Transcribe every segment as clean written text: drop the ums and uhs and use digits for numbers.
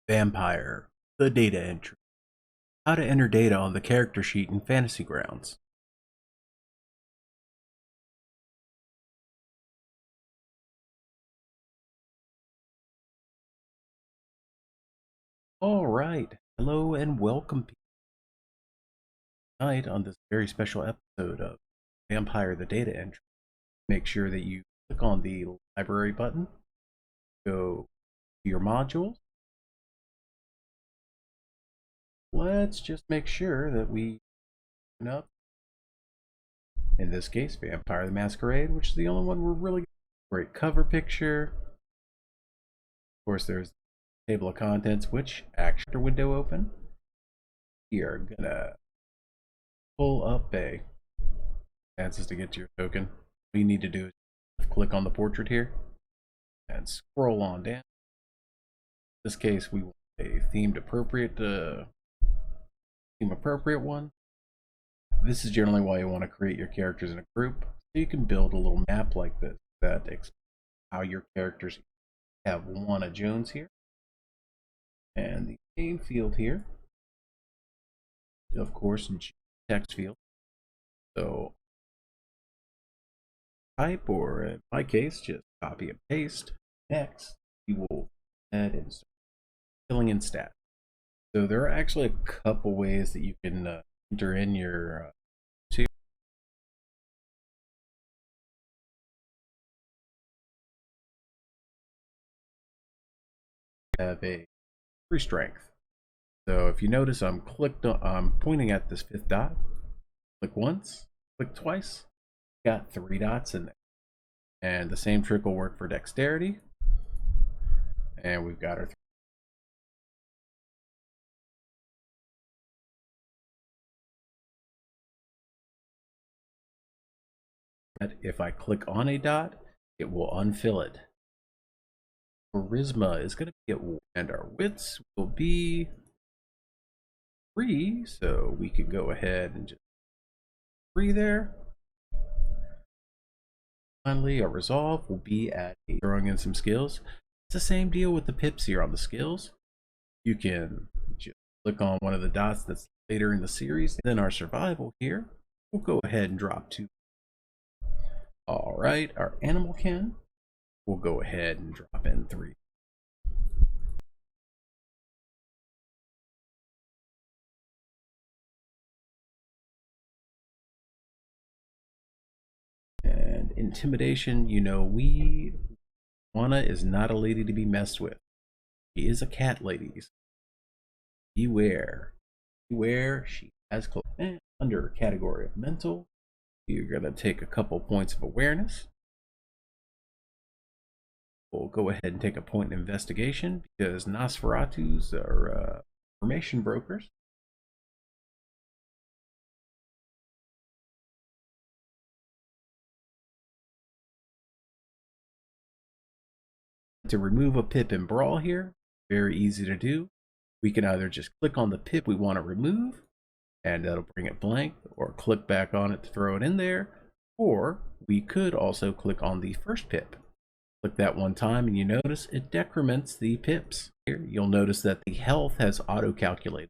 Vampire, the data entry. How to enter data on the character sheet in Fantasy Grounds. Alright, hello and welcome tonight on this very special episode of Vampire, the data entry. Make sure that you click on the library button, go to your modules. Let's just make sure that we open up, in this case, Vampire the Masquerade, which is the only one we're really great cover picture. Of course, there's the table of contents, which actor window open. We are gonna pull up a chances to get to your token. What you need to do is click on the portrait here and scroll on down. In this case, we want a theme appropriate one. This is generally why you want to create your characters in a group, so you can build a little map like this that explains how your characters have Juana Jones here, and the name field here, of course, text field. So type, or in my case, just copy and paste. Next, we will add and start filling in stats. So there are actually a couple ways that you can enter in your have a free strength. So if you notice, I'm pointing at this fifth dot. Click once, click twice, got 3 dots in there. And the same trick will work for dexterity. And we've got our if I click on a dot, it will unfill it. Charisma is going to be at 1, and our wits will be 3, so we can go ahead and just 3 there. Finally, our resolve will be at 8. Throwing in some skills. It's the same deal with the pips here on the skills. You can just click on one of the dots that's later in the series. Then our survival here, we'll go ahead and drop 2. All right, our animal kin, we'll go ahead and drop in 3. And intimidation, you know, Juana is not a lady to be messed with. She is a cat, ladies. Beware. Beware, she has clothes. And under category of mental, you're going to take a couple points of awareness. We'll go ahead and take a point in investigation, because Nosferatus are information brokers. To remove a pip in Brawl here, very easy to do. We can either just click on the pip we want to remove, and that'll bring it blank, or click back on it to throw it in there, or we could also click on the first pip. Click that one time and you notice it decrements the pips. Here you'll notice that the health has auto-calculated,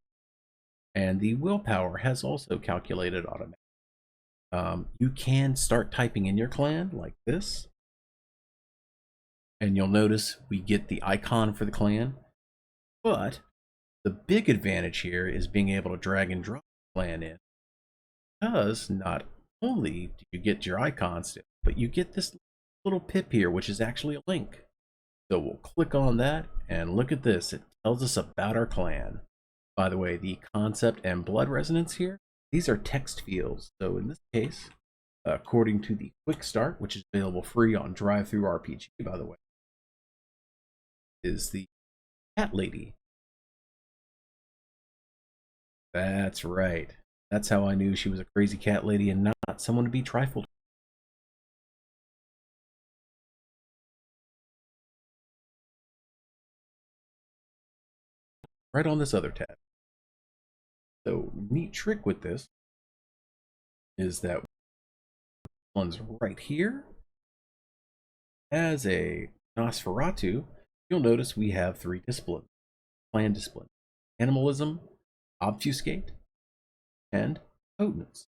and the willpower has also calculated automatically. You can start typing in your clan like this, and you'll notice we get the icon for the clan. But the big advantage here is being able to drag and drop the clan in, because not only do you get your icon still, but you get this little pip here, which is actually a link. So we'll click on that and look at this. It tells us about our clan. By the way, the concept and blood resonance here, these are text fields. So in this case, according to the quick start, which is available free on DriveThruRPG, by the way, is the cat lady. That's right. That's how I knew she was a crazy cat lady and not someone to be trifled. Right on this other tab. So neat trick with this is that one's right here. As a Nosferatu, you'll notice we have 3 disciplines. clan discipline: animalism, obfuscate, and potence.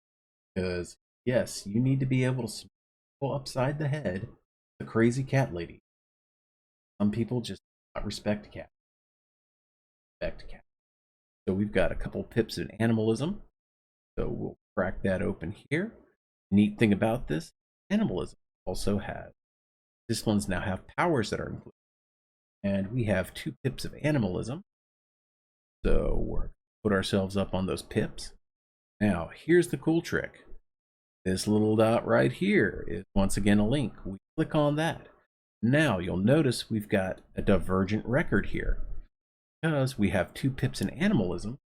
Because yes, you need to be able to smack people upside the head. The crazy cat lady. Some people just do not respect cats. Respect cats. So we've got a couple pips in animalism. So we'll crack that open here. Neat thing about this, animalism also has disciplines now have powers that are included. And we have 2 pips of animalism. So we're put ourselves up on those pips. Now, here's the cool trick. This little dot right here is once again a link. We click on that. Now you'll notice we've got a divergent record here. Because we have 2 pips in animalism,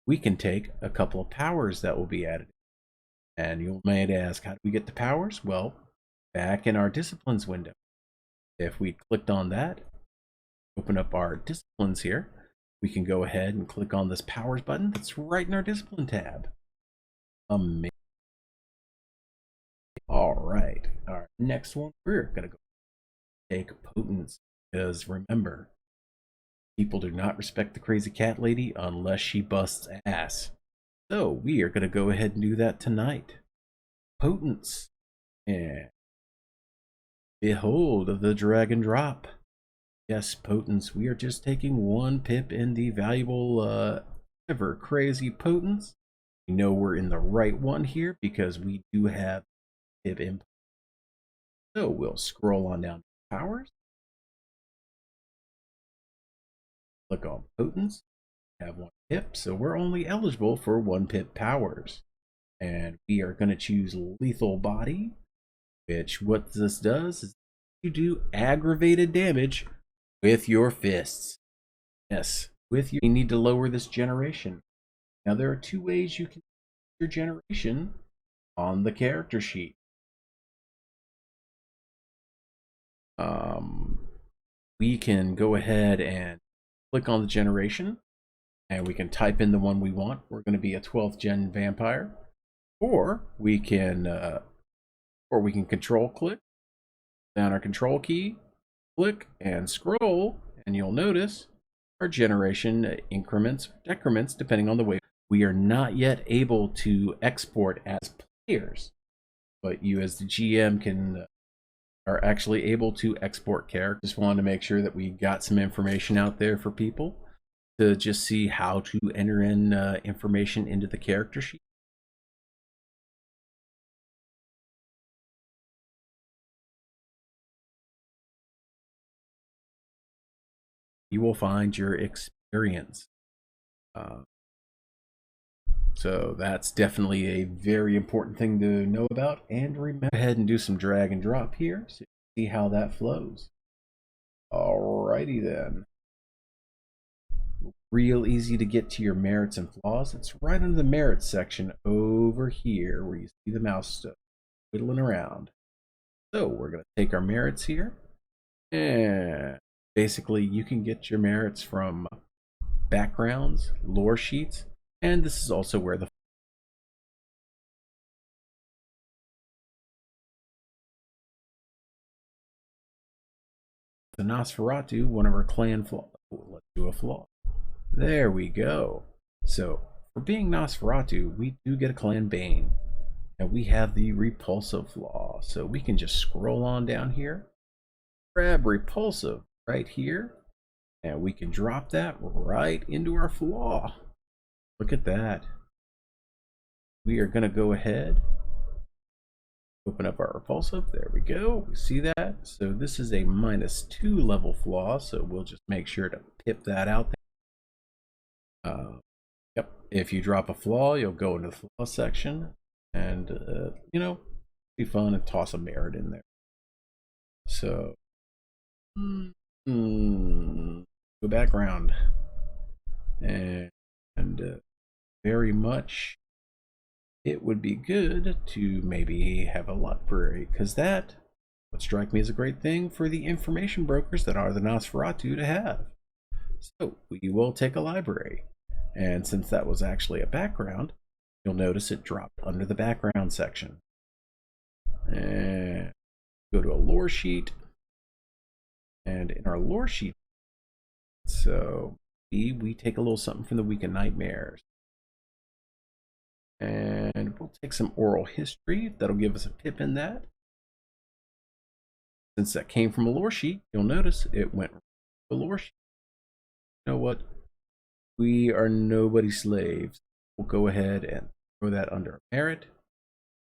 we can take a couple of powers that will be added. And you might ask, how do we get the powers? Well, back in our disciplines window, if we clicked on that, open up our disciplines here, we can go ahead and click on this powers button that's right in our discipline tab. Amazing. All right, our next one, we're going to go take potence, because remember, people do not respect the crazy cat lady unless she busts ass. So we are going to go ahead and do that tonight. Potence. And behold the drag and drop. Yes, potence. We are just taking 1 pip in the valuable ever crazy potence. We know we're in the right one here because we do have pip input. So we'll scroll on down to powers. Click on potence. Have 1 pip, so we're only eligible for 1 pip powers. And we are going to choose lethal body, which what this does is you do aggravated damage with your fists. Yes, with you need to lower this generation. Now there are 2 ways you can your generation on the character sheet. We can go ahead and click on the generation, and we can type in the one we want. We're going to be a 12th gen vampire, or we can control click down our control key, click and scroll, and you'll notice our generation increments, decrements depending on the way. We are not yet able to export as players, but you as the GM are actually able to export characters. Just wanted to make sure that we got some information out there for people to just see how to enter in information into the character sheet. You will find your experience. So that's definitely a very important thing to know about. And remember, go ahead and do some drag and drop here so you can see how that flows. Alrighty then. Real easy to get to your merits and flaws. It's right under the merits section over here where you see the mouse stuff whittling around. So we're going to take our merits here. And basically you can get your merits from backgrounds, lore sheets, and this is also where the Nosferatu, one of our clan flaws. Let's do a flaw. There we go. So for being Nosferatu, we do get a clan Bane, and we have the repulsive flaw. So we can just scroll on down here, grab repulsive right here, and we can drop that right into our flaw. Look at that. We are going to go ahead, open up our repulsive. There we go. We see that. So this is a -2 level flaw. So we'll just make sure to pip that out there. Yep. If you drop a flaw, you'll go into the flaw section, and you know, be fun and toss a merit in there. So, go background, and very much it would be good to maybe have a library, because that would strike me as a great thing for the information brokers that are the Nosferatu to have. So we will take a library, and since that was actually a background, you'll notice it dropped under the background section. And go to a lore sheet, and in our lore sheet, so we take a little something from the Week of Nightmares. And we'll take some oral history. That'll give us a pip in that. Since that came from a lore sheet, you'll notice it went from the lore sheet. You know what? We are nobody's slaves. We'll go ahead and throw that under merit.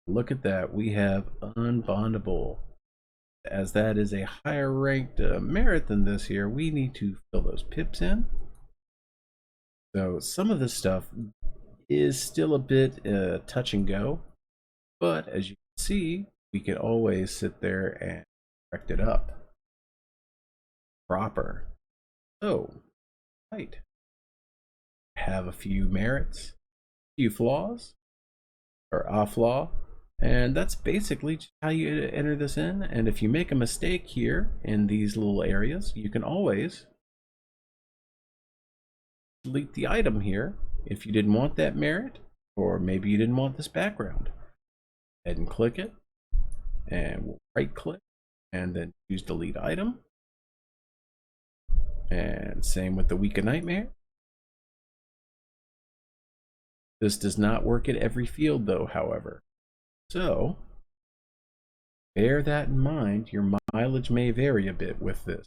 Look at that. We have Unbondable. As that is a higher ranked merit than this here, we need to fill those pips in. So some of this stuff is still a bit touch and go, but as you can see, we can always sit there and correct it up proper. So, right, have a few merits, a few flaws, or a flaw, and that's basically just how you enter this in. And if you make a mistake here in these little areas, you can always delete the item here if you didn't want that merit, or maybe you didn't want this background. Go ahead and click it, and we'll right click and then choose delete item. And same with the Week of Nightmare. This does not work at every field though, however. So bear that in mind. Your mileage may vary a bit with this.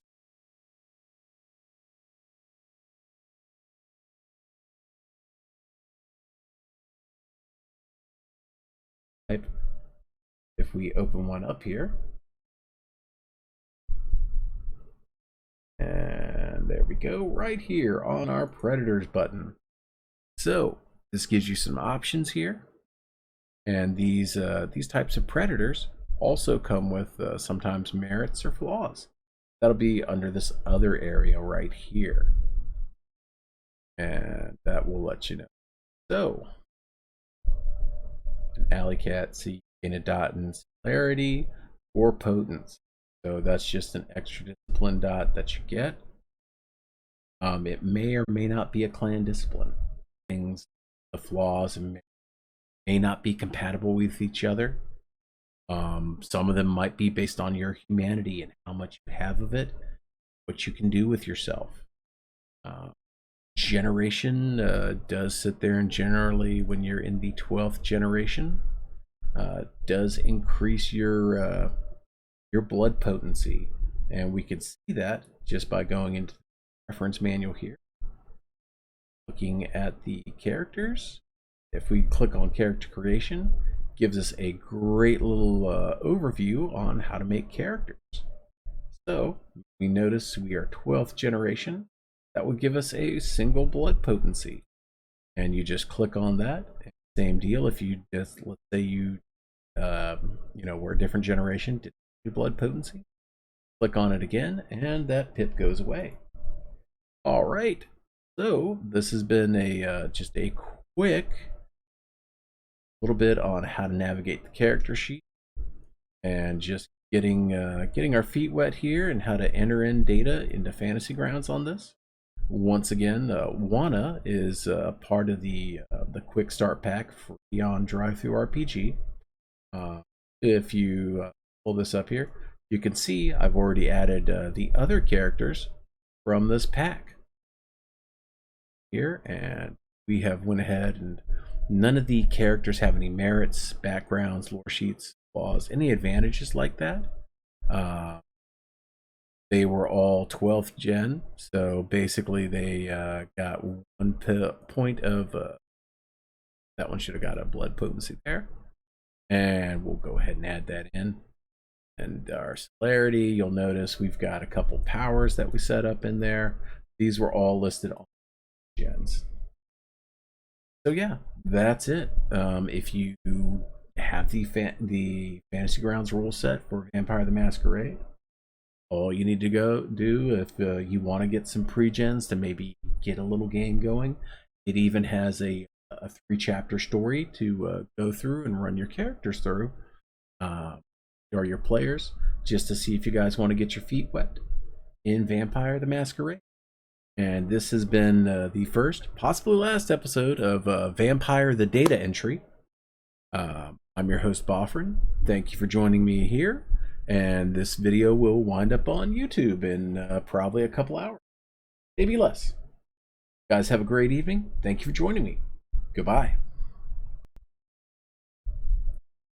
If we open one up here, and there we go, right here on our Predators button. So this gives you some options here, and these types of Predators also come with sometimes merits or flaws. That'll be under this other area right here, and that will let you know. So an alley cat, see, gain a dot in celerity or potency. So that's just an extra discipline dot that you get. It may or may not be a clan discipline. Things, the flaws may not be compatible with each other. Some of them might be based on your humanity and how much you have of it, what you can do with yourself. Generation does sit there, and generally when you're in the 12th generation, does increase your blood potency, and we can see that just by going into the reference manual here, looking at the characters. If we click on character creation, gives us a great little overview on how to make characters. So we notice we are 12th generation. That would give us a single blood potency, and you just click on that. Same deal if you just, let's say you we're a different generation, did blood potency, click on it again, and that pip goes away. All right, so this has been a just a quick little bit on how to navigate the character sheet, and just getting our feet wet here, and how to enter in data into Fantasy Grounds on this. Once again, Wana is part of the quick start pack for Beyond DriveThruRPG. If you pull this up here, you can see I've already added the other characters from this pack here, and we have went ahead, and none of the characters have any merits, backgrounds, lore sheets, flaws, any advantages like that. They were all 12th gen, so basically they got 1 point of that one should have got a blood potency there, and we'll go ahead and add that in. And our celerity, you'll notice we've got a couple powers that we set up in there. These were all listed on gens. So yeah, that's it. If you have the Fantasy Grounds rule set for Vampire the Masquerade, all you need to go do, if you want to get some pre-gens to maybe get a little game going, it even has a 3-chapter story to go through and run your characters through, or your players, just to see if you guys want to get your feet wet in Vampire the Masquerade. And this has been the first, possibly last episode of Vampire the Data Entry. I'm your host, Boffrin. Thank you for joining me here. And this video will wind up on YouTube in probably a couple hours, maybe less. Guys, have a great evening. Thank you for joining me. Goodbye.